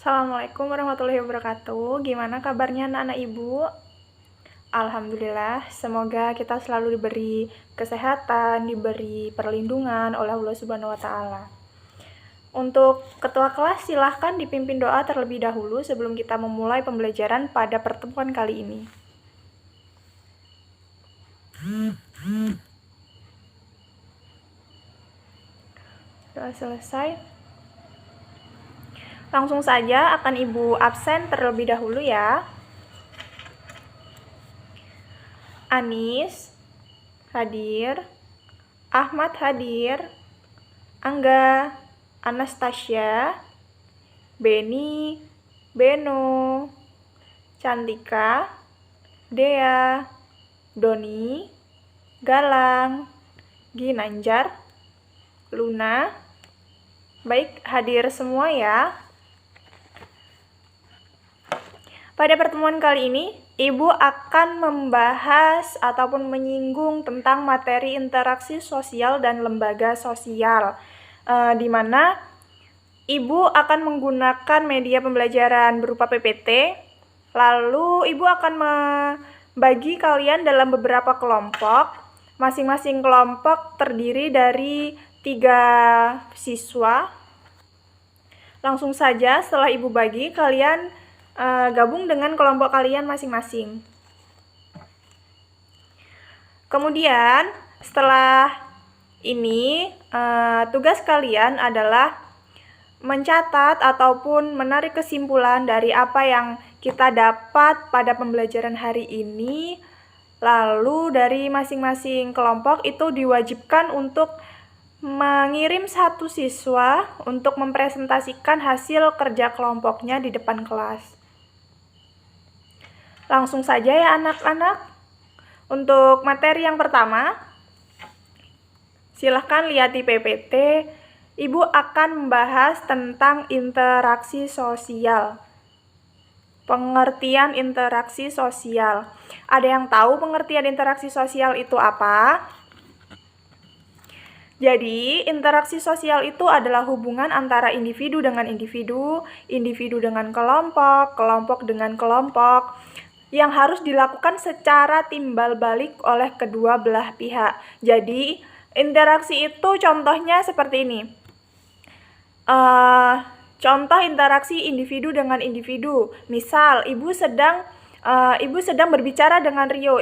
Assalamualaikum warahmatullahi wabarakatuh. Gimana kabarnya anak-anak ibu? Alhamdulillah, semoga kita selalu diberi kesehatan, diberi perlindungan oleh Allah Subhanahu wa Ta'ala. Untuk ketua kelas, silahkan dipimpin doa terlebih dahulu sebelum kita memulai pembelajaran pada pertemuan kali ini. Doa selesai. Langsung saja akan Ibu absen terlebih dahulu ya. Anis hadir, Ahmad hadir, Angga, Anastasia, Beni, Beno, Cantika, Dea, Doni, Galang, Ginanjar, Luna. Baik, hadir semua ya. Pada pertemuan kali ini, Ibu akan membahas ataupun menyinggung tentang materi interaksi sosial dan lembaga sosial, di mana Ibu akan menggunakan media pembelajaran berupa PPT, lalu Ibu akan membagi kalian dalam beberapa kelompok. Masing-masing kelompok terdiri dari 3 siswa. Langsung saja setelah Ibu bagi, kalian gabung dengan kelompok kalian masing-masing. Kemudian setelah ini tugas kalian adalah mencatat ataupun menarik kesimpulan dari apa yang kita dapat pada pembelajaran hari ini. Lalu dari masing-masing kelompok itu diwajibkan untuk mengirim 1 siswa untuk mempresentasikan hasil kerja kelompoknya di depan kelas. Langsung saja ya anak-anak. Untuk materi yang pertama, silahkan lihat di PPT. Ibu akan membahas tentang interaksi sosial. Pengertian interaksi sosial. Ada yang tahu pengertian interaksi sosial itu apa? Jadi, interaksi sosial itu adalah hubungan antara individu dengan individu, individu dengan kelompok, kelompok dengan kelompok, yang harus dilakukan secara timbal balik oleh kedua belah pihak. Jadi, interaksi itu contohnya seperti ini. Contoh interaksi individu dengan individu. Misal, Ibu sedang berbicara dengan Rio.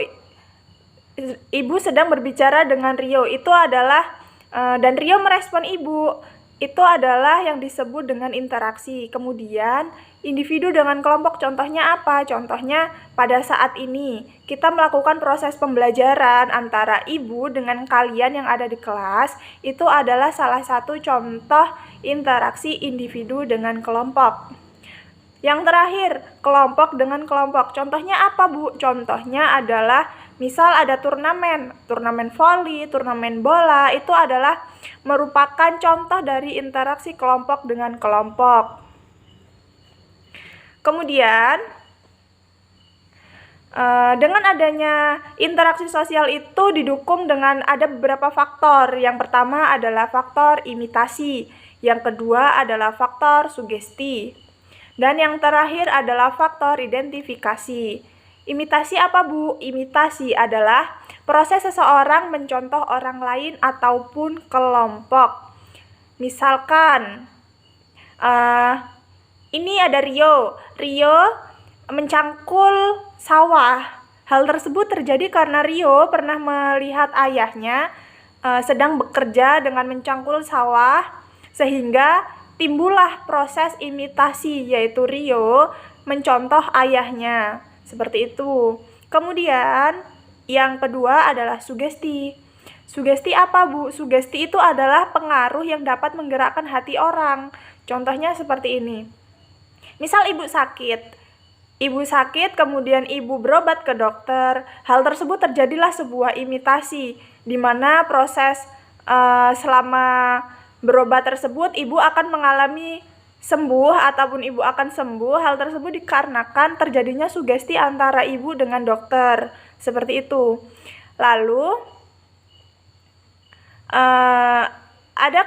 Ibu sedang berbicara dengan Rio. Itu adalah dan Rio merespon Ibu. Itu adalah yang disebut dengan interaksi. Kemudian, individu dengan kelompok contohnya apa? Contohnya pada saat ini kita melakukan proses pembelajaran antara Ibu dengan kalian yang ada di kelas. Itu adalah salah satu contoh interaksi individu dengan kelompok. Yang terakhir, kelompok dengan kelompok. Contohnya apa, Bu? Contohnya adalah misal ada turnamen voli, turnamen bola, itu adalah merupakan contoh dari interaksi kelompok dengan kelompok. Kemudian, dengan adanya interaksi sosial itu didukung dengan ada beberapa faktor. Yang pertama adalah faktor imitasi, yang kedua adalah faktor sugesti, dan yang terakhir adalah faktor identifikasi. Imitasi apa, Bu? Imitasi adalah proses seseorang mencontoh orang lain ataupun kelompok. Misalkan, ini ada Rio. Rio mencangkul sawah. Hal tersebut terjadi karena Rio pernah melihat ayahnya sedang bekerja dengan mencangkul sawah, sehingga timbullah proses imitasi, yaitu Rio mencontoh ayahnya. Seperti itu. Kemudian, yang kedua adalah sugesti. Sugesti apa, Bu? Sugesti itu adalah pengaruh yang dapat menggerakkan hati orang. Contohnya seperti ini. Misal Ibu sakit, kemudian Ibu berobat ke dokter. Hal tersebut terjadilah sebuah imitasi, di mana proses selama berobat tersebut Ibu akan mengalami sembuh ataupun Ibu akan sembuh. Hal tersebut dikarenakan terjadinya sugesti antara Ibu dengan dokter. Seperti itu. Lalu ada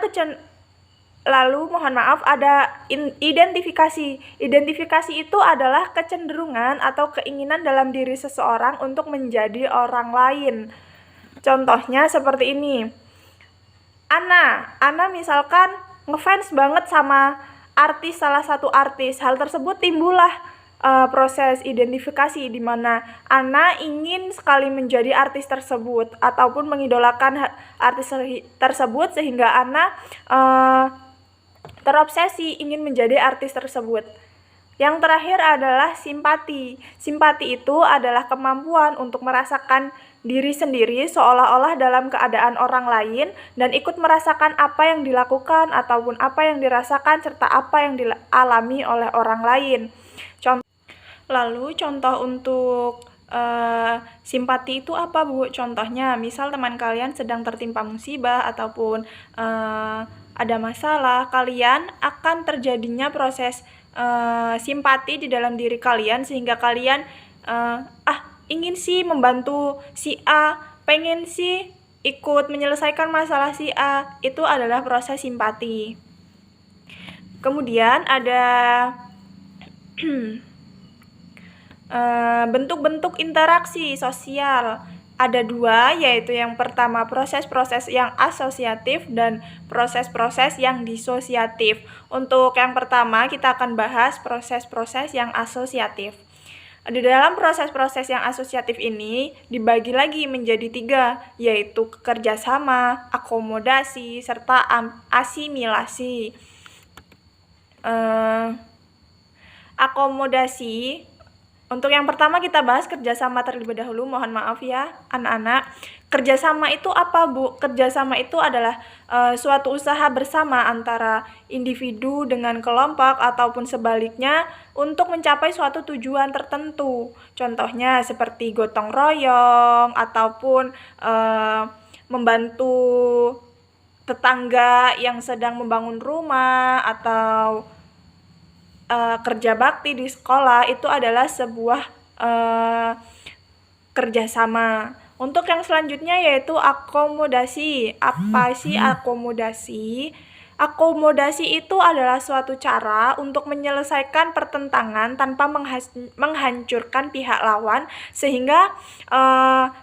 Lalu mohon maaf ada identifikasi. Identifikasi itu adalah kecenderungan atau keinginan dalam diri seseorang untuk menjadi orang lain. Contohnya seperti ini. Ana misalkan ngefans banget sama salah satu artis. Hal tersebut timbullah proses identifikasi di mana Ana ingin sekali menjadi artis tersebut ataupun mengidolakan artis tersebut sehingga Ana terobsesi ingin menjadi artis tersebut. Yang terakhir adalah simpati. Simpati itu adalah kemampuan untuk merasakan diri sendiri seolah-olah dalam keadaan orang lain dan ikut merasakan apa yang dilakukan ataupun apa yang dirasakan serta apa yang dialami oleh orang lain. Lalu contoh untuk simpati itu apa, Bu? Contohnya, misal teman kalian sedang tertimpa musibah ataupun ada masalah, kalian akan terjadinya proses simpati di dalam diri kalian sehingga kalian ingin sih membantu si A, pengen sih ikut menyelesaikan masalah si A. Itu adalah proses simpati. Kemudian ada bentuk-bentuk interaksi sosial. Ada dua, yaitu yang pertama proses-proses yang asosiatif dan proses-proses yang disosiatif. Untuk yang pertama kita akan bahas proses-proses yang asosiatif. Di dalam proses-proses yang asosiatif ini dibagi lagi menjadi 3, yaitu kerjasama, akomodasi, serta asimilasi. Akomodasi. Untuk yang pertama kita bahas kerjasama terlebih dahulu, mohon maaf ya anak-anak. Kerjasama itu apa, Bu? Kerjasama itu adalah suatu usaha bersama antara individu dengan kelompok ataupun sebaliknya untuk mencapai suatu tujuan tertentu. Contohnya seperti gotong royong ataupun membantu tetangga yang sedang membangun rumah atau kerja bakti di sekolah. Itu adalah sebuah kerjasama. Untuk yang selanjutnya yaitu akomodasi. Apa sih akomodasi? Akomodasi itu adalah suatu cara untuk menyelesaikan pertentangan tanpa menghancurkan pihak lawan sehingga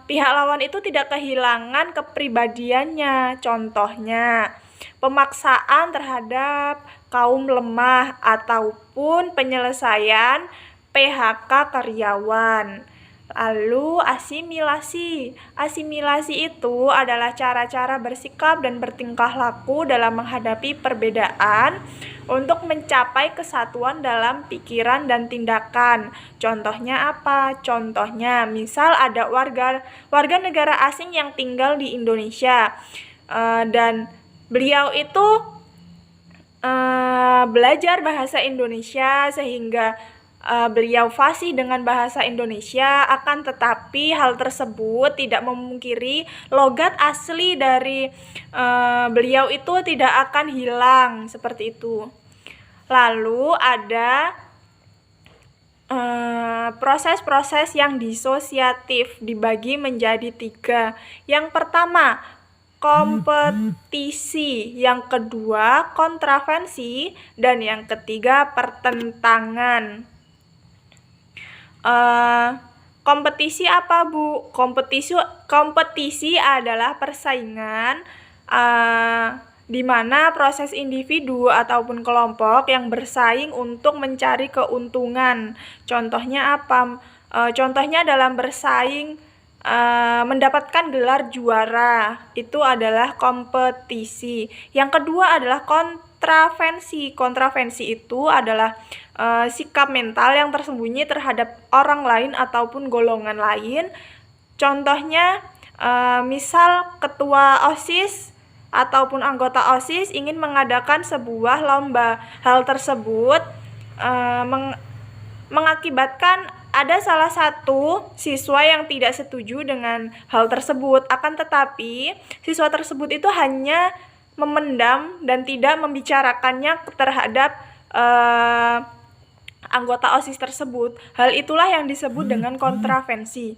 pihak lawan itu tidak kehilangan kepribadiannya. Contohnya pemaksaan terhadap kaum lemah ataupun penyelesaian PHK karyawan. Lalu asimilasi. Asimilasi itu adalah cara-cara bersikap dan bertingkah laku dalam menghadapi perbedaan untuk mencapai kesatuan dalam pikiran dan tindakan. Contohnya apa? Contohnya misal ada warga negara asing yang tinggal di Indonesia dan beliau itu belajar bahasa Indonesia sehingga beliau fasih dengan bahasa Indonesia, akan tetapi hal tersebut tidak memungkiri logat asli dari beliau itu tidak akan hilang, seperti itu. Lalu ada proses-proses yang disosiatif dibagi menjadi 3. Yang pertama kompetisi, yang kedua kontravensi, dan yang ketiga pertentangan. Kompetisi apa, Bu? Kompetisi adalah persaingan di mana proses individu ataupun kelompok yang bersaing untuk mencari keuntungan. Contohnya apa? Contohnya dalam bersaing mendapatkan gelar juara, itu adalah kompetisi. Yang kedua adalah kontravensi. Kontravensi itu adalah sikap mental yang tersembunyi terhadap orang lain ataupun golongan lain. Contohnya misal ketua OSIS ataupun anggota OSIS ingin mengadakan sebuah lomba. Hal tersebut mengakibatkan ada salah satu siswa yang tidak setuju dengan hal tersebut, akan tetapi siswa tersebut itu hanya memendam dan tidak membicarakannya terhadap anggota OSIS tersebut. Hal itulah yang disebut dengan kontravensi.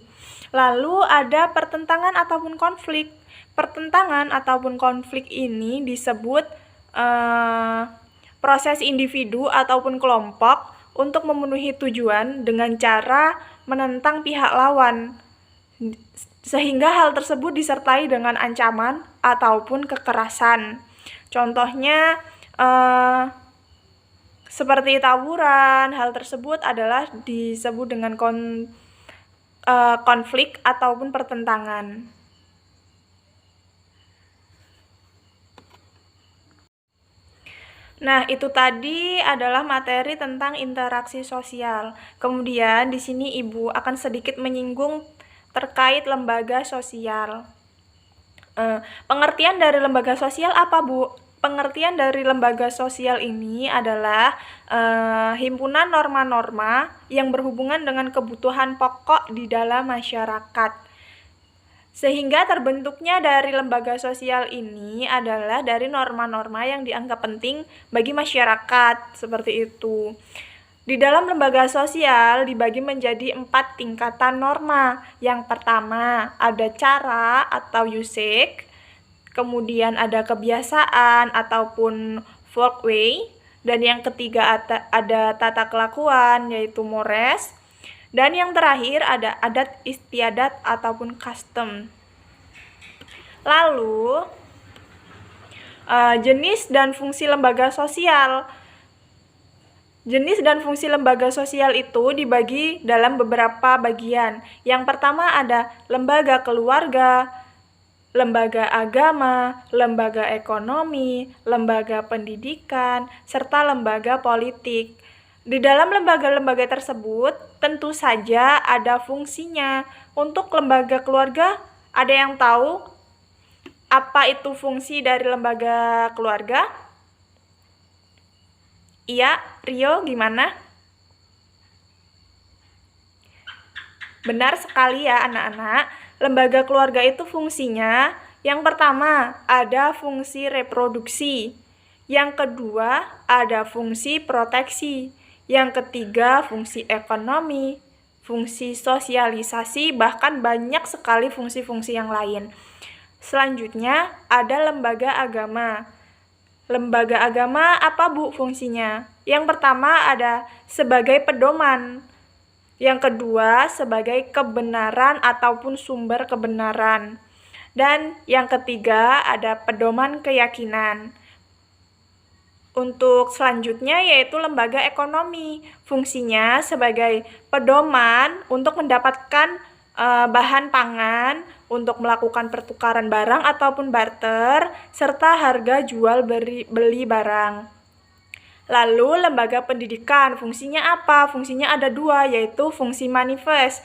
Lalu ada pertentangan ataupun konflik. Pertentangan ataupun konflik ini disebut proses individu ataupun kelompok untuk memenuhi tujuan dengan cara menentang pihak lawan, sehingga hal tersebut disertai dengan ancaman ataupun kekerasan. Contohnya seperti tawuran, hal tersebut adalah disebut dengan konflik ataupun pertentangan. Nah, itu tadi adalah materi tentang interaksi sosial. Kemudian di sini Ibu akan sedikit menyinggung terkait lembaga sosial. Pengertian dari lembaga sosial apa, Bu? Pengertian dari lembaga sosial ini adalah himpunan norma-norma yang berhubungan dengan kebutuhan pokok di dalam masyarakat. Sehingga terbentuknya dari lembaga sosial ini adalah dari norma-norma yang dianggap penting bagi masyarakat, seperti itu. Di dalam lembaga sosial dibagi menjadi 4 tingkatan norma. Yang pertama ada cara atau usage, kemudian ada kebiasaan ataupun folkway, dan yang ketiga ada tata kelakuan yaitu mores, dan yang terakhir ada adat istiadat ataupun custom. Lalu jenis dan fungsi lembaga sosial. Jenis dan fungsi lembaga sosial itu dibagi dalam beberapa bagian. Yang pertama ada lembaga keluarga, lembaga agama, lembaga ekonomi, lembaga pendidikan, serta lembaga politik. Di dalam lembaga-lembaga tersebut tentu saja ada fungsinya. Untuk lembaga keluarga, ada yang tahu apa itu fungsi dari lembaga keluarga? Iya, Rio gimana? Benar sekali ya anak-anak, lembaga keluarga itu fungsinya yang pertama ada fungsi reproduksi, yang kedua ada fungsi proteksi, yang ketiga fungsi ekonomi, fungsi sosialisasi, bahkan banyak sekali fungsi-fungsi yang lain. Selanjutnya ada lembaga agama. Lembaga agama apa, Bu, fungsinya? Yang pertama ada sebagai pedoman. Yang kedua sebagai kebenaran ataupun sumber kebenaran. Dan yang ketiga ada pedoman keyakinan. Untuk selanjutnya yaitu lembaga ekonomi. Fungsinya sebagai pedoman untuk mendapatkan bahan pangan, untuk melakukan pertukaran barang ataupun barter, serta harga jual beli barang. Lalu lembaga pendidikan, fungsinya apa? Fungsinya ada 2, yaitu fungsi manifest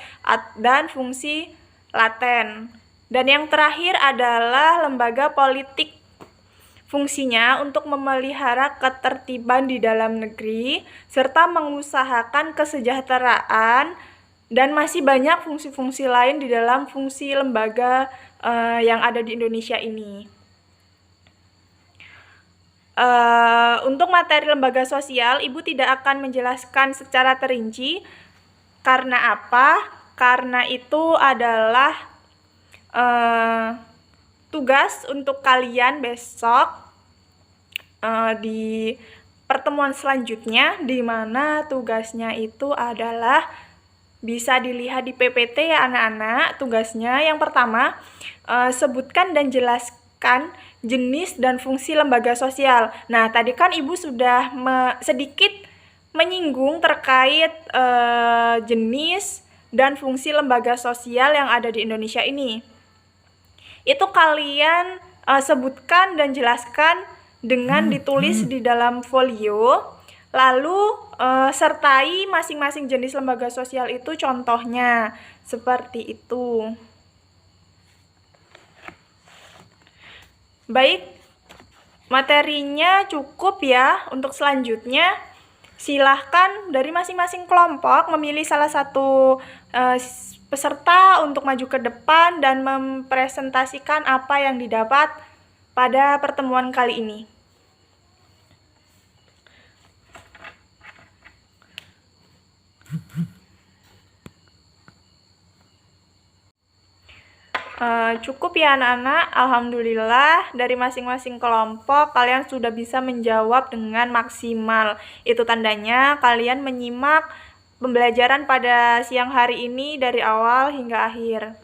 dan fungsi laten. Dan yang terakhir adalah lembaga politik. Fungsinya untuk memelihara ketertiban di dalam negeri, serta mengusahakan kesejahteraan, dan masih banyak fungsi-fungsi lain di dalam fungsi lembaga yang ada di Indonesia ini. Untuk materi lembaga sosial, Ibu tidak akan menjelaskan secara terinci. Karena apa? Karena itu adalah tugas untuk kalian besok di pertemuan selanjutnya, di mana tugasnya itu adalah bisa dilihat di PPT ya anak-anak. Tugasnya yang pertama, sebutkan dan jelaskan jenis dan fungsi lembaga sosial. Nah, tadi kan Ibu sudah sedikit menyinggung terkait jenis dan fungsi lembaga sosial yang ada di Indonesia ini. Itu kalian sebutkan dan jelaskan dengan ditulis di dalam folio, lalu sertai masing-masing jenis lembaga sosial itu contohnya, seperti itu. Baik, materinya cukup ya. Untuk selanjutnya, silahkan dari masing-masing kelompok memilih salah satu peserta untuk maju ke depan dan mempresentasikan apa yang didapat pada pertemuan kali ini. Cukup ya anak-anak, alhamdulillah dari masing-masing kelompok kalian sudah bisa menjawab dengan maksimal. Itu tandanya kalian menyimak pembelajaran pada siang hari ini dari awal hingga akhir.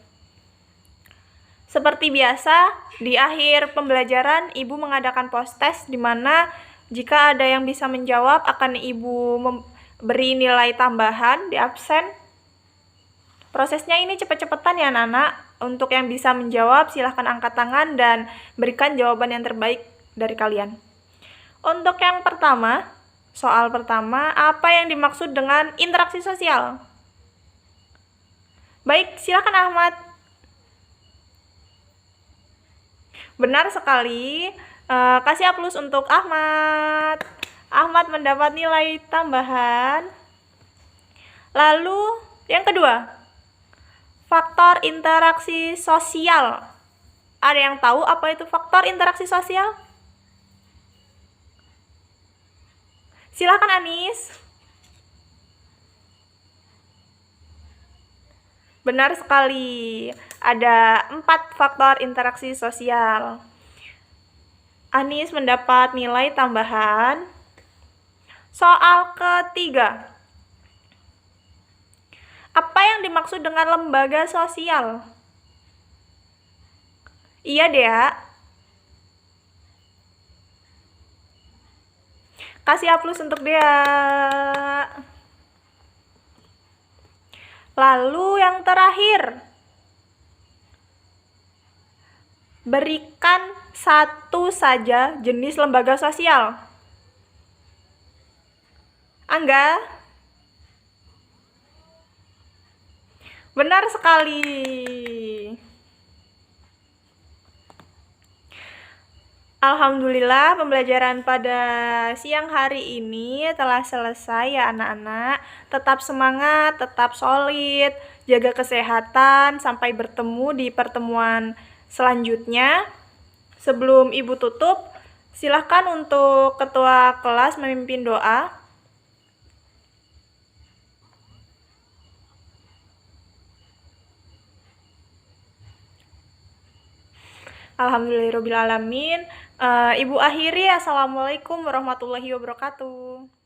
Seperti biasa, di akhir pembelajaran Ibu mengadakan post-test di mana jika ada yang bisa menjawab akan Ibu beri nilai tambahan di absen. Prosesnya ini cepet-cepetan ya anak-anak. Untuk yang bisa menjawab, silahkan angkat tangan dan berikan jawaban yang terbaik dari kalian. Untuk yang pertama, soal pertama, apa yang dimaksud dengan interaksi sosial? Baik, silahkan Ahmad. Benar sekali. Kasih aplaus untuk Ahmad. Ahmad mendapat nilai tambahan. Lalu, yang kedua. Faktor interaksi sosial. Ada yang tahu apa itu faktor interaksi sosial? Silakan Anis. Benar sekali. Ada 4 faktor interaksi sosial. Anis mendapat nilai tambahan. Soal ketiga. Apa yang dimaksud dengan lembaga sosial? Iya, Dea. Kasih aplaus untuk Dea. Lalu yang terakhir. Berikan satu saja jenis lembaga sosial. Angga? Benar sekali. Alhamdulillah pembelajaran pada siang hari ini telah selesai ya anak-anak. Tetap semangat, tetap solid, jaga kesehatan, sampai bertemu di pertemuan selanjutnya. Sebelum Ibu tutup, silahkan untuk ketua kelas memimpin doa. Alhamdulillahirrabbilalamin. Ibu akhiri, Assalamualaikum warahmatullahi wabarakatuh.